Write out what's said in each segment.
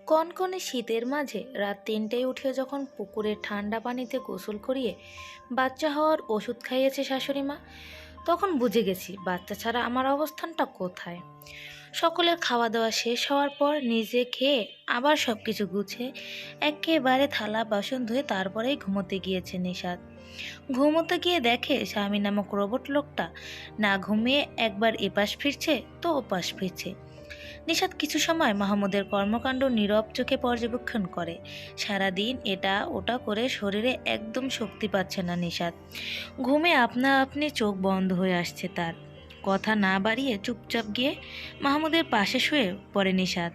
কনকনে শীতের মাঝে রাত ৩টায় উঠে যখন পুকুরের ঠান্ডা পানিতে গোসল করিয়ে বাচ্চা হওয়ার ওষুধ খাইয়েছে শাশুড়ি মা, তখন বুঝে গেছি বাচ্চা ছাড়া আমার অবস্থানটা কোথায়। সকলের খাওয়া দাওয়া শেষ হওয়ার পর নিজে খেয়ে আবার সব কিছু গুছিয়ে একেবারে থালা বাসন ধুয়ে তারপরেই ঘুমোতে গিয়েছে নিশাত। ঘুমোতে গিয়ে দেখে স্বামী নামক রোবট লোকটা না ঘুমিয়ে একবার এপাশ ফিরছে তো ওপাশ ফিরছে। নিশাত কিছু সময় মাহমুদের কর্মকাণ্ড নীরব চোখে পর্যবেক্ষণ করে। সারাদিন এটা ওটা করে শরীরে একদম শক্তি পাচ্ছে না নিশাত। ঘুমে আপনা আপনি চোখ বন্ধ হয়ে আসছে তার। কথা না বাড়িয়ে চুপচাপ গিয়ে মাহমুদের পাশে শুয়ে পড়ে নিশাত।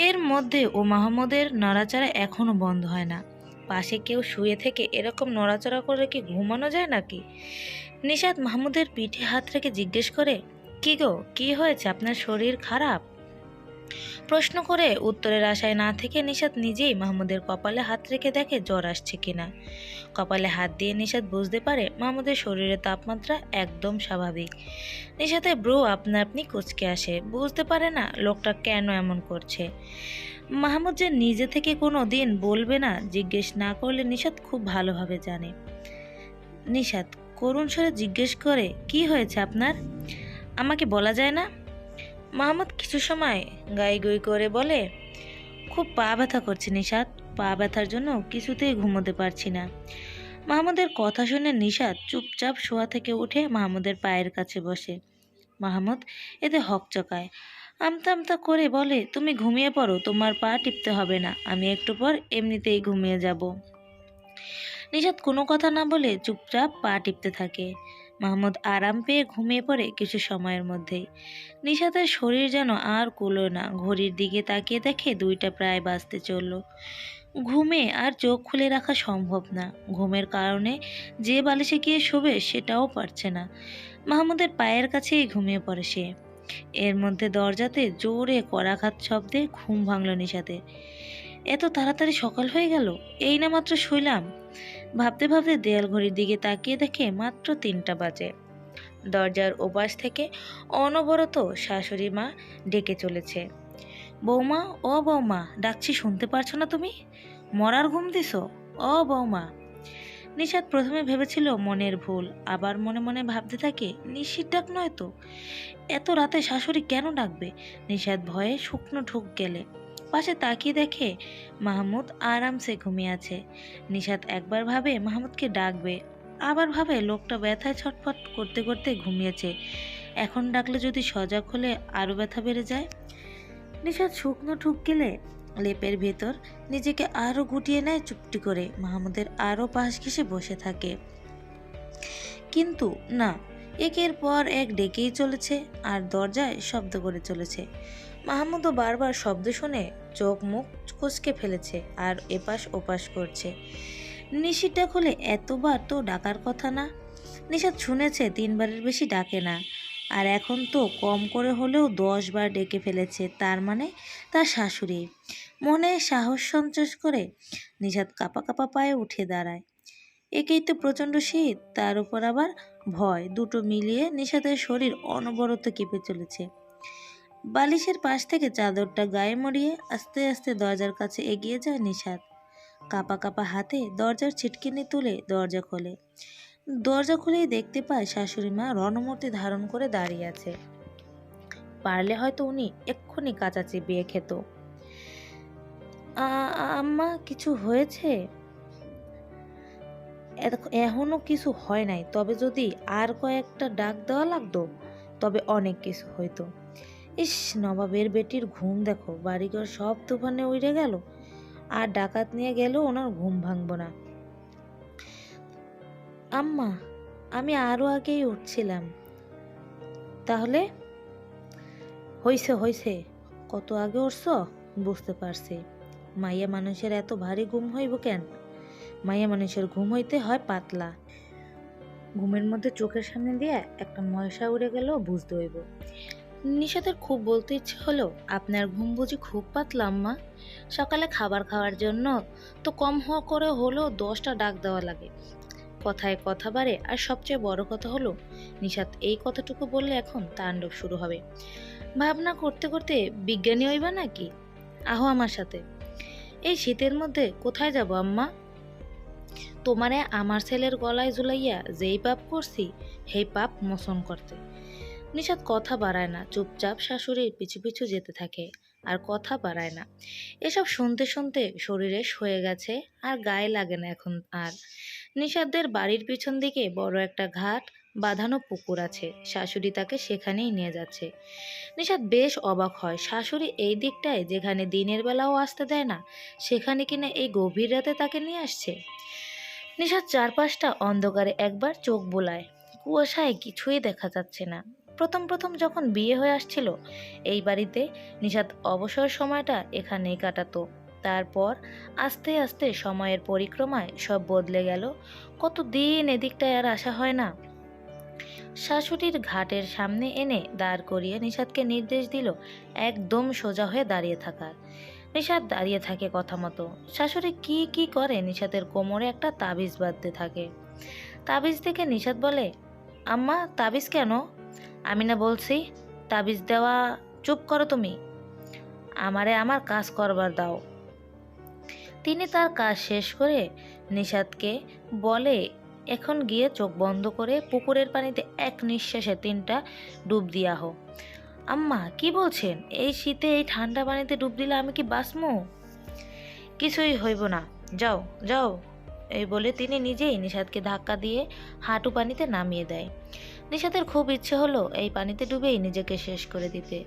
এর মধ্যে ও মাহমুদের নড়াচড়া এখনো বন্ধ হয় না। পাশে কেউ শুয়ে থেকে এরকম নড়াচড়া করে কি ঘুমানো যায় নাকি? নিশাত মাহমুদের পিঠে হাত রেখে জিজ্ঞেস করে, কি গো, কি হয়েছে, আপনার শরীর খারাপ? প্রশ্ন করে উত্তরের আশায় না থেকে নিশাত নিজেই মাহমুদের কপালে হাত রেখে দেখে জ্বর আসছে কিনা। কপালে হাত দিয়ে নিশাত বুঝতে পারে মাহমুদের শরীরের তাপমাত্রা একদম স্বাভাবিক। নিশাতের ব্রু আপনা আপনি কুঁচকে আসে, বুঝতে পারে না লোকটা কেন এমন করছে। মাহমুদ যে নিজে থেকে কোনো দিন বলবে না, জিজ্ঞেস না করলে নিশাত খুব ভালোভাবে জানে। নিশাত করুণ স্বরে জিজ্ঞেস করে, কি হয়েছে আপনার? আমাকে বলা যায় না? মাহমুদ কিছু সময় গাইগুই করে বলে, খুব পা ব্যথা করছে নিশাত, পা ব্যথার জন্য কিছুতেই ঘুমোতে পারছি না। মাহমুদের কথা শুনে নিশাত চুপচাপ শোয়া থেকে উঠে মাহমুদের পায়ের কাছে বসে। মাহমুদ এতে হকচকায়, আমতা আমতা করে বলে, তুমি ঘুমিয়ে পড়ো, তোমার পা টিপতে হবে না, আমি একটু পর এমনিতেই ঘুমিয়ে যাব। নিশাত কোনো কথা না বলে চুপচাপ পা টিপতে থাকে। মাহমুদ আরাম পেয়ে ঘুমিয়ে পড়ে কিছু সময়ের মধ্যেই। নিশাতের শরীর যেন আর কুলো না, ঘড়ির দিকে তাকিয়ে দেখে 2টা প্রায় বাজতে চলল। ঘুমে আর চোখ খুলে রাখা সম্ভব না। ঘুমের কারণে যে বালিশে গিয়ে শোবে সেটাও পারছে না। মাহমুদের পায়ের কাছেই ঘুমিয়ে পড়ে সে। এর মধ্যে দরজাতে জোরে কড়াঘাত শব্দে ঘুম ভাঙল নিশাতের। এত তাড়াতাড়ি সকাল হয়ে গেল, এই না মাত্র শুইলাম। ভাবতে ভাবতে দেয়াল ঘড়ির দিকে তাকিয়ে দেখে মাত্র 3টা বাজে। দরজার ওপাশ থেকে অনবরত শাশুড়ি মা ডেকে চলেছে, বৌমা, ও বৌমা, ডাকছি শুনতে পারছো না তুমি? মরার ঘুম দিছো? ও বৌমা। নিশাত প্রথমে ভেবেছিল মনের ভুল, আবার মনে মনে ভাবতে থাকে নিশির ডাক নয় তো। এত রাতে শাশুড়ি কেন ডাকবে? নিশাত ভয়ে শুকনো ঢুক গেলে পাশে তাকিয়ে দেখে মাহমুদ আরামসে ঘুমিয়ে আছে। নিশাত একবার ভাবে মাহমুদকে ডাকবে, আবার ভাবে লোকটা ব্যথায় ছটফট করতে করতে ঘুমিয়েছে, এখন ডাকলে যদি সজাগ হলে আরো ব্যথা বেড়ে যায়। নিশাত শুকনো ঢুক গেলে লেপের ভেতর নিজেকে আরো গুটিয়ে নেয় চুপটি করে, মাহমুদের আরো পাশ ঘেঁষে বসে থাকে। কিন্তু না, একের পর এক ডেকেই চলেছে আর দরজায় শব্দ করে চলেছে। মাহমুদও বারবার শব্দ শুনে চোখ মুখ কুঁচকে ফেলেছে আর এপাশ ওপাশ করছে। নিশির ডাক হলে এতবার তো ডাকার কথা না। নিশাত শুনেছে 3বারের বেশি ডাকে না, আর এখন তো কম করে হলেও 10বার ডেকে ফেলেছে, তার মানে তার শাশুড়ি। মনে সাহস সঞ্চয় করে নিশাত কাঁপা কাঁপা পায়ে উঠে দাঁড়ায়। একেই তো প্রচণ্ড শীত, তার উপর আবার ভয়, দুটো মিলিয়ে নিশাতের শরীর অনবরত কেঁপে চলেছে। বালিশের পাশ থেকে চাদরটা গায়ে মরিয়ে আস্তে আস্তে দরজার কাছে এগিয়ে যায় নিশাত। কাঁপা কাঁপা হাতে দরজার ছিটকিনি তুলে দরজা খোলে। দরজা খুলেই দেখতে পায় শাশুড়ি মা রণমূর্তি ধারণ করে দাঁড়িয়ে আছে। পারলে হয়তো উনি এক্ষুনি কাঁচা চিবিয়ে খেত। আম্মা, কিছু হয়েছে? এখনো কিছু হয় নাই, তবে যদি আর কয়েকটা ডাক দেওয়া লাগতো তবে অনেক কিছু হইতো। ইস, নবাবের বেটির ঘুম দেখো, বাড়িঘর সব তুফানে উড়ে গেল, আর ডাকাত নিয়ে গেলেও ওনার ঘুম ভাঙবো না। আম্মা, আমি আরো আগেই উঠছিলাম। তাহলে? হইছে হইছে, কত আগে উঠছ বুঝতে পারছি। মাইয়া মানুষের এত ভারী ঘুম হইব কেন? মাইয়া মানুষের ঘুম হইতে হয় পাতলা। ঘুমের মধ্যে চোখের সামনে দিয়ে একটা ময়সা উড়ে গেলেও বুঝতে হইব। নিশাতের খুব বলতে ইচ্ছে হলো, আপনার ঘুম বুঝি খুব পাতলা আম্মা? সকালে খাবার খাওয়ার জন্য তো কম করে হলেও 10টা ডাক দেওয়া লাগে। কথায় কথা বাড়ে, আর সবচেয়ে বড় কথা হলো নিশাত এই কথাটুকু বললে এখন তাণ্ডব শুরু হবে। ভাবনা করতে করতে বিজ্ঞানী হইবা নাকি? আহো আমার সাথে। এই শীতের মধ্যে কোথায় যাব আম্মা? তোমারে আমার ছেলের গলায় ঝুলাইয়া যেই পাপ করছি সেই পাপ মোচন করতে। নিশাত কথা বাড়ায় না, চুপচাপ শাশুড়ির পিছু পিছু যেতে থাকে আর কথা বাড়ায় না। এসব শুনতে শুনতে শরীরে সয়ে গেছে আর গায়ে লাগে না এখন আর। নিশাতদের বাড়ির পিছন দিকে বড় একটা ঘাট বাঁধানো পুকুর আছে, শাশুড়ি তাকে সেখানেই নিয়ে যাচ্ছে। নিশাত বেশ অবাক হয়, শাশুড়ি এই দিকটায় যেখানে দিনের বেলাও আসতে দেয় না, সেখানে কিনা এই গভীর রাতে তাকে নিয়ে আসছে। নিশাত চারপাশটা অন্ধকারে একবার চোখ বোলায়, কুয়াশায় কিছুই দেখা যাচ্ছে না। প্রথম প্রথম যখন বিয়ে হয়ে আসছিল এই বাড়িতে, নিশাত অবসর সময়টা এখানেই কাটাতো। তারপর আস্তে আস্তে সময়ের পরিক্রমায় সব বদলে গেল। কতদিন এদিকটায় আর আসা হয় না। শাশুড়ির ঘাটের সামনে এনে দাঁড় করিয়ে নিশাতকে নির্দেশ দিল একদম সোজা হয়ে দাঁড়িয়ে থাকার। নিশাত দাঁড়িয়ে থাকে কথা মতো। শাশুড়ি কি কি করে নিশাতের কোমরে একটা তাবিজ বাঁধতে থাকে। তাবিজ দেখে নিশাত বলে, আম্মা তাবিজ কেন? আমি না বলছি তাবিজ দেওয়া। চুপ করো তুমি, আমারে আমার কাজ করবার দাও। তিনি তার কাজ শেষ করে নিশাতকে বলে, এখন গিয়ে চোখ বন্ধ করে পুকুরের পানিতে এক নিঃশ্বাসে 3টা ডুব দিয়া হো। আম্মা কি বলছেন? এই শীতে এই ঠান্ডা পানিতে ডুব দিলে আমি কি বাঁচমু? কিছুই হইব না, যাও যাও। এই বলে তিনি নিজেই নিশাতকে ধাক্কা দিয়ে হাঁটু পানিতে নামিয়ে দেয়। নিশাতের খুব ইচ্ছে হলো এই পানিতে ডুবেই নিজেকে শেষ করে দিতে।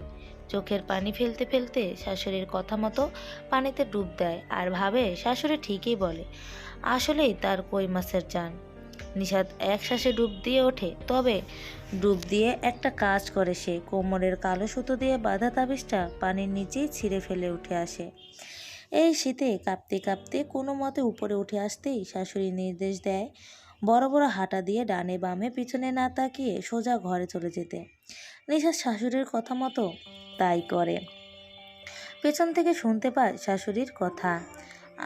চোখের পানি ফেলতে ফেলতে শাশুড়ির কথা মতো পানিতে ডুব দেয় আর ভাবে শাশুড়ি ঠিকই বলে, আসলেই তার কই মাছের জান। নিশাত এক শ্বাসে ডুব দিয়ে ওঠে, তবে ডুব দিয়ে একটা কাজ করে, সে কোমরের কালো সুতো দিয়ে বাঁধা তাবিজটা পানির নিচেই ছিঁড়ে ফেলে উঠে আসে। এই শীতে কাঁপতে কাঁপতে কোনো মতে উপরে উঠে আসতেই শাশুড়ি নির্দেশ দেয় বড় বড় হাঁটা দিয়ে ডানে বামে পিছনে না তাকিয়ে সোজা ঘরে চলে যেতে। নিশাত শাশুড়ির কথা মতো তাই করে। পেছন থেকে শুনতে পায় শাশুড়ির কথা,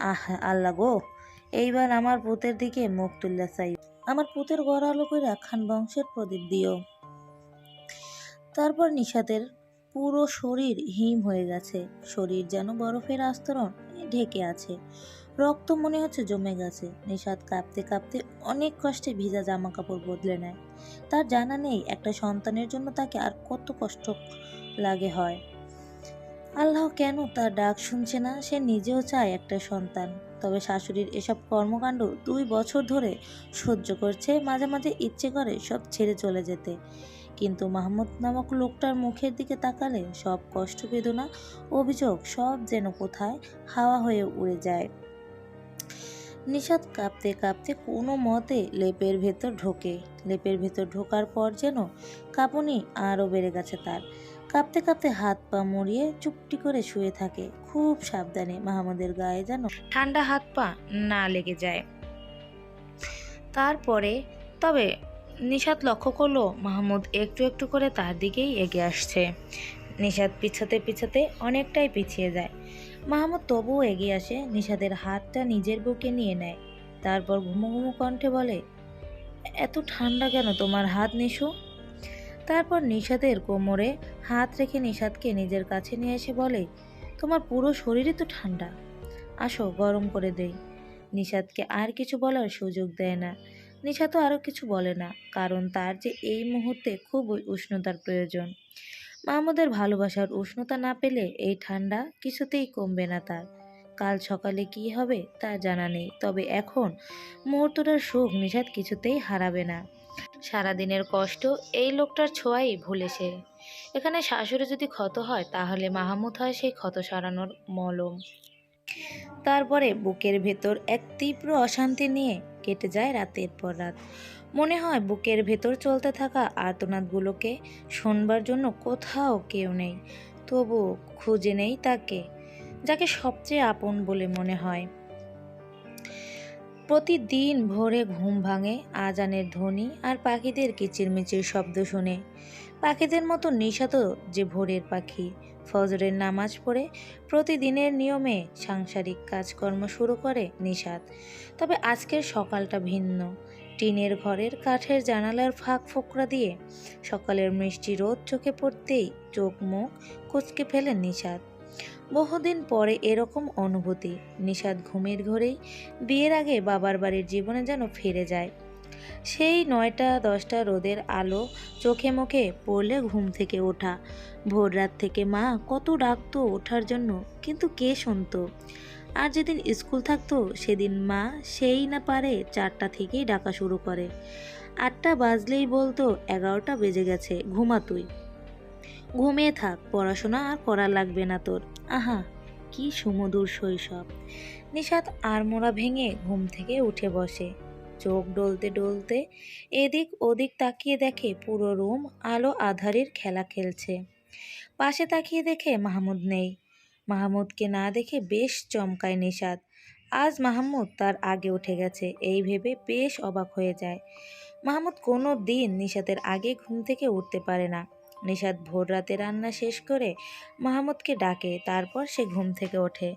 আহ আল্লাহ গো, এইবার আমার পুতের দিকে মুখ তুললে চাই, আমার পুতের ঘর আলো করে খান বংশের প্রদীপ দিও। তারপর নিশাতের পুরো শরীর হিম হয়ে গেছে, শরীর যেন বরফের আস্তরণ ঢেকে আছে, রক্ত মনে হচ্ছে জমে গেছে। নিশাত কাঁপতে কাঁপতে অনেক কষ্টে ভিজা জামা কাপড় বদলে নেয়। তার জানা নেই একটা সন্তানের জন্য তাকে আর কত কষ্ট লাগে হয়। আল্লাহ কেন তার ডাক শুনছে না? সে নিজেও চায় একটা সন্তান। তবে শাশুড়ির এসব কর্মকাণ্ড 2 বছর ধরে সহ্য করছে, মাঝে মাঝে ইচ্ছে করে সব ছেড়ে চলে যেতে। কিন্তু মাহমুদ নামক লোকটার মুখের দিকে তাকালে সব কষ্ট বেদনা অভিযোগ সব যেন কোথায় হাওয়া হয়ে উড়ে যায়। নিশাত কাঁপতে কাঁপতে কোনো মতে লেপের ভেতর ঢোকে। লেপের ভেতর ঢোকার পর যেন কাঁপুনি আরও বেড়ে গেছে তার। কাঁপতে কাঁপতে হাত পা মুড়িয়ে চুপটি করে শুয়ে থাকে, খুব সাবধানে, মাহমুদের গায়ে যেন ঠান্ডা হাত পা না লেগে যায়। তারপরে তবে নিশাত লক্ষ্য করলো মাহমুদ একটু একটু করে তার দিকেই এগিয়ে আসছে। নিশাত পিছাতে পিছাতে অনেকটাই পিছিয়ে যায়। মাহমুদ তবুও এগিয়ে আসে, নিশাতের হাতটা নিজের বুকে নিয়ে নেয়। তারপর ঘুমো ঘুমো কণ্ঠে বলে, এত ঠান্ডা কেন তোমার হাত নিশু? তারপর নিশাতের কোমরে হাত রেখে নিশাতকে নিজের কাছে নিয়ে এসে বলে, তোমার পুরো শরীরই তো ঠান্ডা, আসো গরম করে দেই। নিশাতকে আর কিছু বলার সুযোগ দেয় না। নিশাতও আরও কিছু বলে না, কারণ তার যে এই মুহূর্তে খুব উষ্ণতার প্রয়োজন। মাহমুদের ভালোবাসার উষ্ণতা না পেলে এই ঠান্ডা কিছুতেই কমবে না তার। কাল সকালে কি হবে তার জানা নেই, তবে এখন মুহূর্তটার সুখ নিশাত কিছুতেই হারাবে না। সারাদিনের কষ্ট এই লোকটার ছোঁয়াই ভুলেছে। এখানে শাশুড়ি যদি ক্ষত হয় তাহলে মাহমুদ হয় সেই ক্ষত সারানোর মলম। তারপরে বুকের ভেতর এক তীব্র অশান্তি নিয়ে কেটে যায় রাতের পর রাত। মনে হয় বুকের ভেতর চলতে থাকা আর্তনাদগুলোকে শোনবার জন্য কোথাও কেউ নেই, তবু খুঁজে নেই তাকে, যাকে সবচেয়ে আপন বলে মনে হয়। প্রতিদিন ভোরে ঘুম ভাঙে আজানের ধ্বনি আর পাখিদের কিচিরমিচির শব্দ শুনে। পাখিদের মতো নিশাতও যে ভোরের পাখি। ফজরের নামাজ পড়ে প্রতিদিনের নিয়মে সাংসারিক কাজকর্ম শুরু করে নিশাত। তবে আজকের সকালটা ভিন্ন। টিনের ঘরের কাঠের জানালার ফাঁক ফোকরা দিয়ে সকালের মিষ্টি রোদ চোখে পড়তেই চোখ মুখ কুঁচকে ফেলে নিশাত। বহুদিন পরে এরকম অনুভূতি। নিশাত ঘুমের ঘোরেই বিয়ের আগে বাবার বাড়ির জীবনে যেন ফিরে যায়। সেই ৯টা ১০টা রোদের আলো চোখে মুখে পড়লে ঘুম থেকে ওঠা, ভোর রাত থেকে মা কত ডাকতো ওঠার জন্য, কিন্তু কে শুনতো? আর যেদিন স্কুল থাকতো সেদিন মা সেই না পারে ৪টা থেকেই ডাকা শুরু করে। ৮টা বাজলেই বলতো ১১টা বেজে গেছে, ঘুমা তুই, ঘুমিয়ে থাক, পড়াশোনা আর করা লাগবে না তোর। আহা, কি সুমধুর শৈশব। নিশাত আড়মোড়া ভেঙে ঘুম থেকে উঠে বসে। চোখ ডলতে ডলতে এদিক ওদিক তাকিয়ে দেখে পুরো রুম আলো আঁধারির খেলা খেলছে। পাশে তাকিয়ে দেখে মাহমুদ নেই। মাহমুদকে না দেখে বেশ চমকায় নিশাত। আজ মাহমুদ তার আগে উঠে গেছে এই ভেবে বেশ অবাক হয়ে যায়। মাহমুদ কোনো দিন নিশাতের আগে ঘুম থেকে উঠতে পারে না। নিশাত ভোর রাতে রান্না শেষ করে মাহমুদকে ডাকে, তারপর সে ঘুম থেকে ওঠে।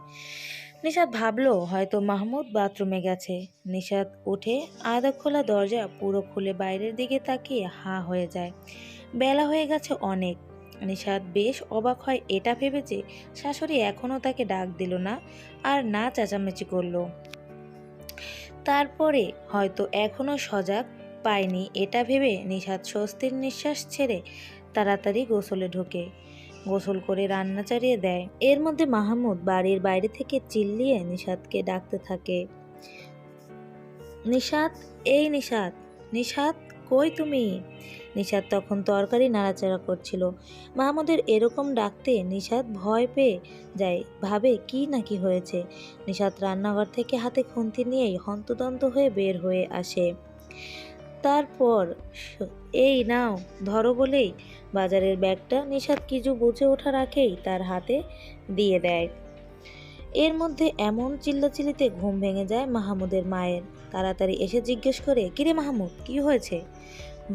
নিশাত ভাবলো হয়তো মাহমুদ বাথরুমে গেছে। নিশাত উঠে আধা খোলা দরজা পুরো খুলে বাইরের দিকে তাকিয়ে হাঁ হয়ে যায়। বেলা হয়ে গেছে অনেক। নিশাত বেশ অবাক হয় এটা ভেবে যে শাশুড়ি এখনও তাকে ডাক দিল না আর না চেঁচামেচি করলো। তারপরে হয়তো এখনও সজাগ পায়নি এটা ভেবে নিশাত স্বস্তির নিঃশ্বাস ছেড়ে তাড়াতাড়ি গোসলে ঢোকে। গোসল করে রান্না চালিয়ে দেয়। এর মধ্যে মাহমুদ বাড়ির বাইরে থেকে চিল্লিয়ে নিশাতকে ডাকতে থাকে, নিশাত, এই নিশাত, নিশাত, কই তুমি? নিশাত তখন তরকারি নাড়াচাড়া করছিল। মাহমুদের এরকম ডাকতে নিশাত ভয় পেয়ে যায়, ভাবে কি নাকি হয়েছে। নিশাত রান্নাঘর থেকে হাতে খুন্তি নিয়েই হন্তদন্ত হয়ে বের হয়ে আসে। তারপর এই নাও ধরো বলেই বাজারের ব্যাগটা নিশাত কিছু বুঝে ওঠার আগেই তার হাতে দিয়ে দেয়। এর মধ্যে এমন চিল্লাচিল্লিতে ঘুম ভেঙে যায় মাহমুদের মায়ের। তাড়াতাড়ি এসে জিজ্ঞেস করে, কিরে মাহমুদ, কি হয়েছে?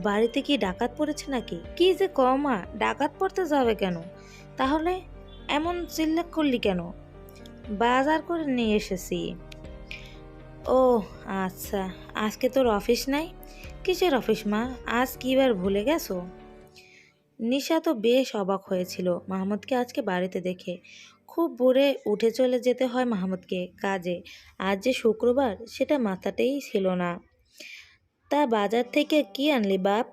বাড়িতে কি ডাকাত পড়েছে নাকি? কি যে কমা, ডাকাত পড়তে যাবে কেন? তাহলে এমন চিল্লা করলি কেন? বাজার করে নিয়ে এসেছি। ও আচ্ছা, আজকে তোর অফিস নাই? কিসের অফিস মা, আজ কি বার ভুলে গেছো? নিশা তো বেশ অবাক হয়েছিল মাহমুদকে আজকে বাড়িতে দেখে। খুব ভোরে উঠে চলে যেতে হয় মাহমুদকে কাজে। আজ যে শুক্রবার সেটা মাথাতেই ছিল না। তা বাজার থেকে কি আনলি বাপ?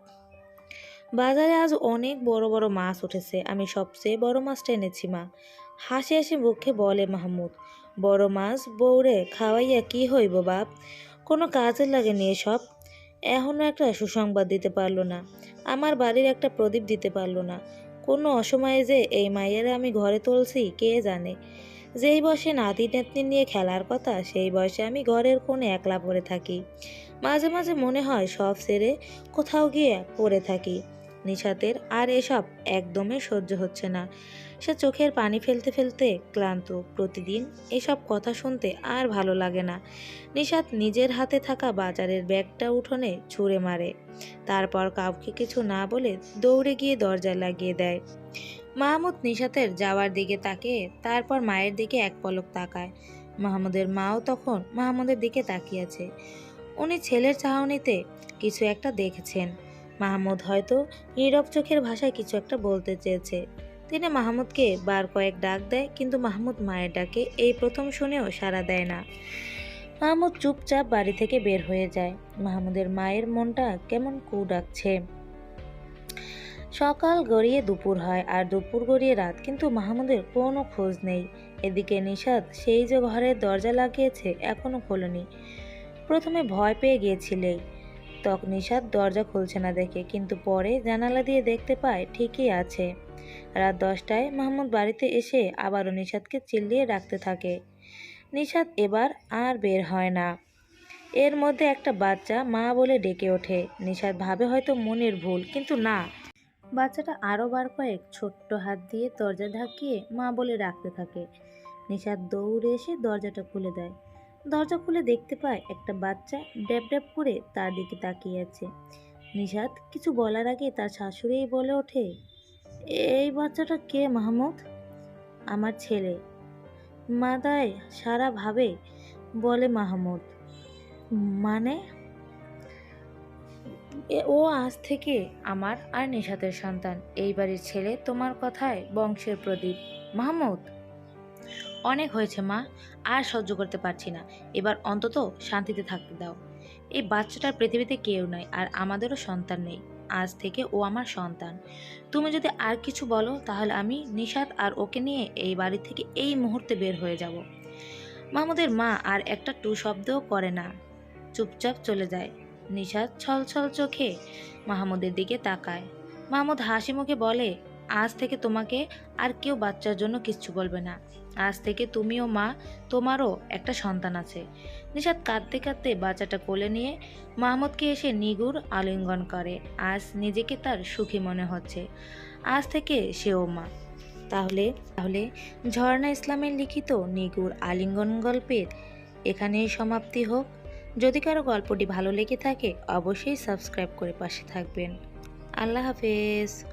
বাজারে আজ অনেক বড় বড় মাছ উঠেছে, আমি সবচেয়ে বড় মাছটা এনেছি মা। হাসি হাসি মুখে বলে মাহমুদ। বড় মাছ বউরে খাওয়াইয়া কি হইব বাপ? কোনো কাজে লাগেনি এসব। এখনও একটা সুসংবাদ দিতে পারলো না, আমার বাড়ির একটা প্রদীপ দিতে পারলো না। কোনো অসময়ে যে এই মাইয়ারে আমি ঘরে তুলছি কে জানে। যেই বয়সে নাতি নাতনি নিয়ে খেলার কথা সেই বয়সে আমি ঘরের কোণে একলা পড়ে থাকি। মাঝে মাঝে মনে হয় সব ছেড়ে কোথাও গিয়ে পড়ে থাকি। নিশাতের আর এসব একদমই সহ্য হচ্ছে না। সে চোখের পানি ফেলতে ফেলতে ক্লান্ত। প্রতিদিন এসব কথা শুনতে আর ভালো লাগে না। নিশাত নিজের হাতে থাকা বাজারের ব্যাগটা উঠোনে ছুঁড়ে মারে। তারপর কাউকে কিছু না বলে দৌড়ে গিয়ে দরজা লাগিয়ে দেয়। মাহমুদ নিশাতের যাওয়ার দিকে তাকিয়ে তারপর মায়ের দিকে এক পলক তাকায়। মাহমুদের মাও তখন মাহমুদের দিকে তাকিয়ে আছে। উনি ছেলের চাহনিতে কিছু একটা দেখেছেন। মাহমুদ হয়তো নীরব চোখের ভাষায় কিছু একটা বলতে চেয়েছে। তিনি মাহমুদকে বার কয়েক ডাক দেয়, কিন্তু মাহমুদ মায়ের ডাকে এই প্রথম শুনেও সাড়া দেয় না। মাহমুদ চুপচাপ বাড়ি থেকে বের হয়ে যায়। মাহমুদের মায়ের মনটা কেমন কু ডাকছে। সকাল গড়িয়ে দুপুর হয় আর দুপুর গড়িয়ে রাত, কিন্তু মাহমুদের কোনো খোঁজ নেই। এদিকে নিশাত সেই যে ঘরের দরজা লাগিয়েছে এখনো খোলেনি। প্রথমে ভয় পেয়ে গিয়েছিলেই তখন নিশাত দরজা খুলছে না দেখে, কিন্তু পরে জানালা দিয়ে দেখতে পায় ঠিকই আছে। রাত 10টায় মাহমুদ বাড়িতে এসে আবারও নিশাতকে চিল্লিয়ে ডাকতে থাকে। নিশাত এবার আর বের হয় না। এর মধ্যে একটা বাচ্চা মা বলে ডেকে ওঠে। নিশাত ভাবে হয়তো মনের ভুল, কিন্তু না, বাচ্চাটা আরও বার কয়েক ছোট্ট হাত দিয়ে দরজা ধাক্কিয়ে মা বলে ডাকতে থাকে। নিশাত দৌড়ে এসে দরজাটা খুলে দেয়। দরজা খুলে দেখতে পায় একটা বাচ্চা ড্যাব ড্যাব করে তার দিকে তাকিয়ে আছে। নিশাত কিছু বলার আগে তার শাশুড়িই বলে ওঠে, এই বাচ্চাটা কে মাহমুদ? আমার ছেলে। মাদায় সারা ভাবে বলে মাহমুদ। মানে? ও আজ থেকে আমার আর নিশাতের সন্তান, এই বাড়ির ছেলে, তোমার কথায় বংশের প্রদীপ। মাহমুদ, অনেক হয়েছে মা, আর সহ্য করতে পারছি না। এবার অন্তত শান্তিতে থাকতে দাও। এই বাচ্চাটার পৃথিবীতে কেউ নাই, আর আমাদেরও সন্তান নেই। আজ থেকে ও আমার সন্তান। তুমি যদি আর কিছু বলো তাহলে আমি নিশাত আর ওকে নিয়ে এই বাড়ি থেকে এই মুহূর্তে বের হয়ে যাব। মাহমুদের মা আর একটা টু শব্দও করে না, চুপচাপ চলে যায়। নিশাত ছল ছল চোখে মাহমুদের দিকে তাকায়। মাহমুদ হাসি মুখে বলে, আজ থেকে তোমাকে আর কেউ বাচ্চার জন্য কিচ্ছু বলবে না। আজ থেকে তুমিও মা, তোমারও একটা সন্তান আছে। নিশাত কাঁদতে কাঁদতে বাচ্চাটা কোলে নিয়ে মাহমুদকে এসে নিগুড় আলিঙ্গন করে। আজ নিজেকে তার সুখী মনে হচ্ছে। আজ থেকে সেও মা। তাহলে তাহলে ঝর্ণা ইসলামের লিখিত নিগুড় আলিঙ্গন গল্পের এখানেই সমাপ্তি হোক। যদি কারো গল্পটি ভালো লেগে থাকে অবশ্যই সাবস্ক্রাইব করে পাশে থাকবেন। আল্লাহ হাফেজ।